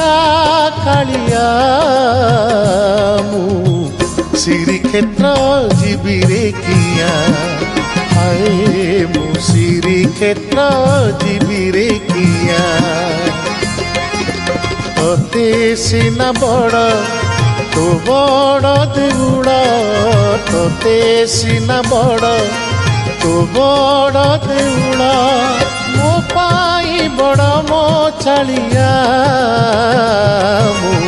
କାଳିଆ କାଳିଆ ମୁଁ ଶ୍ରୀକ୍ଷେତ୍ର ଯିବି ରେ କିଆ ହାଏ ମୁଁ ଶ୍ରୀକ୍ଷେତ୍ର ଯିବି ରେ କିଆ ତତେ ସିନା ବଡ଼ ତୋ ବଡ଼ ଦେଉଳ ତତେ ସିନା ବଡ଼ ତୋ ବଡ଼ ଦେଉଳ ମୋ ପାଇଁ ବଡ଼ ମୋ ଚାଳିଆ ମୁଁ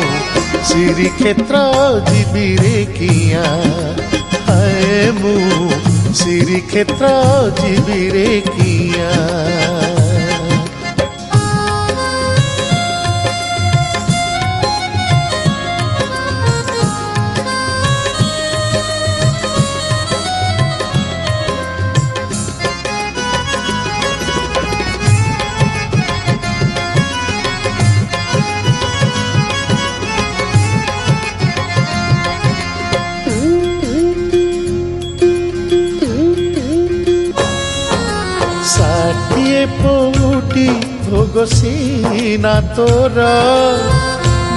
ଶ୍ରୀକ୍ଷେତ୍ର ଯିବି ରେ କିଆ ହାଏ ମୁଁ ଶ୍ରୀକ୍ଷେତ୍ର ଯିବି ରେ କିଆ ষাঠিয়ে পৌটি ভোগ সিনা তোর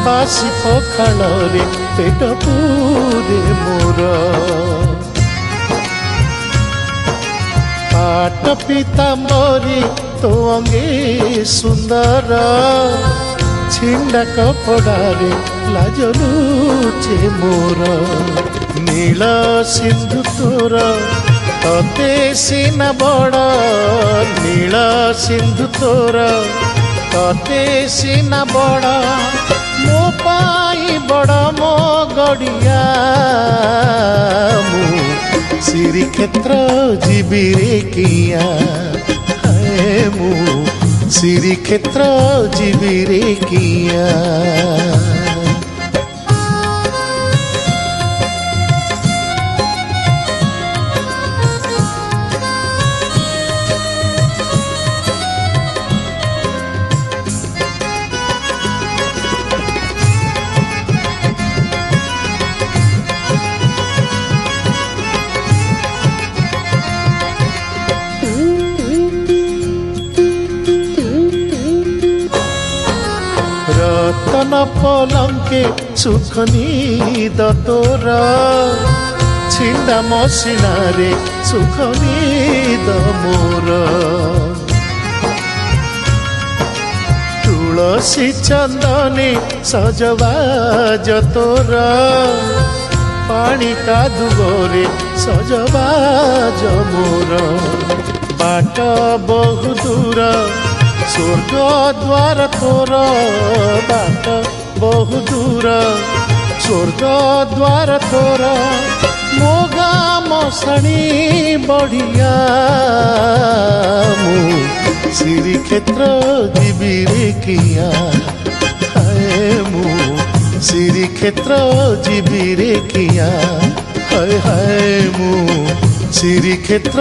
বাসি পখাଳରେ পেট পুরে মোর পাট পিতাম্বরী তো অঙ্গে সুন্দর ছিন্ডা কপড়ারে লাজ লুচে মোর নীল সিন্ধু তোর ততে সিনা বড় নীল সিন্ধু তোর ততে সিনা বড় ମୋ ପାଇଁ ବଡ଼ ମୋ ଗଡ଼ିଆ ମୁଁ ଶ୍ରୀକ୍ଷେତ୍ର ଯିବି ରେ କିଆ ହାଏ ମୁଁ ଶ୍ରୀକ୍ଷେତ୍ର ଯିବି ରେ କିଆ রতন পলঙ্কে সুখ নিদ তোর ছিন্ডা মশিনারে সুখ নিদ মোর তুলসী চন্দনে সজবাজ তোর পানি কাদুবরে সজবাজ মোর বাট বহু দূর স্বর্গ দ্বার তোর বাট বহু দূর স্বর্গ দ্বার তোর ମୋ ଗାଁ ମଶାଣି ବଢ଼ିଆ ମୁଁ ଶ୍ରୀକ୍ଷେତ୍ର ଯିବି ରେ କିଆ ହାଏ ମୁଁ ଶ୍ରୀକ୍ଷେତ୍ର ଯିବି ରେ କିଆ ହାଏ ହାଏ ମୁଁ ଶ୍ରୀକ୍ଷେତ୍ର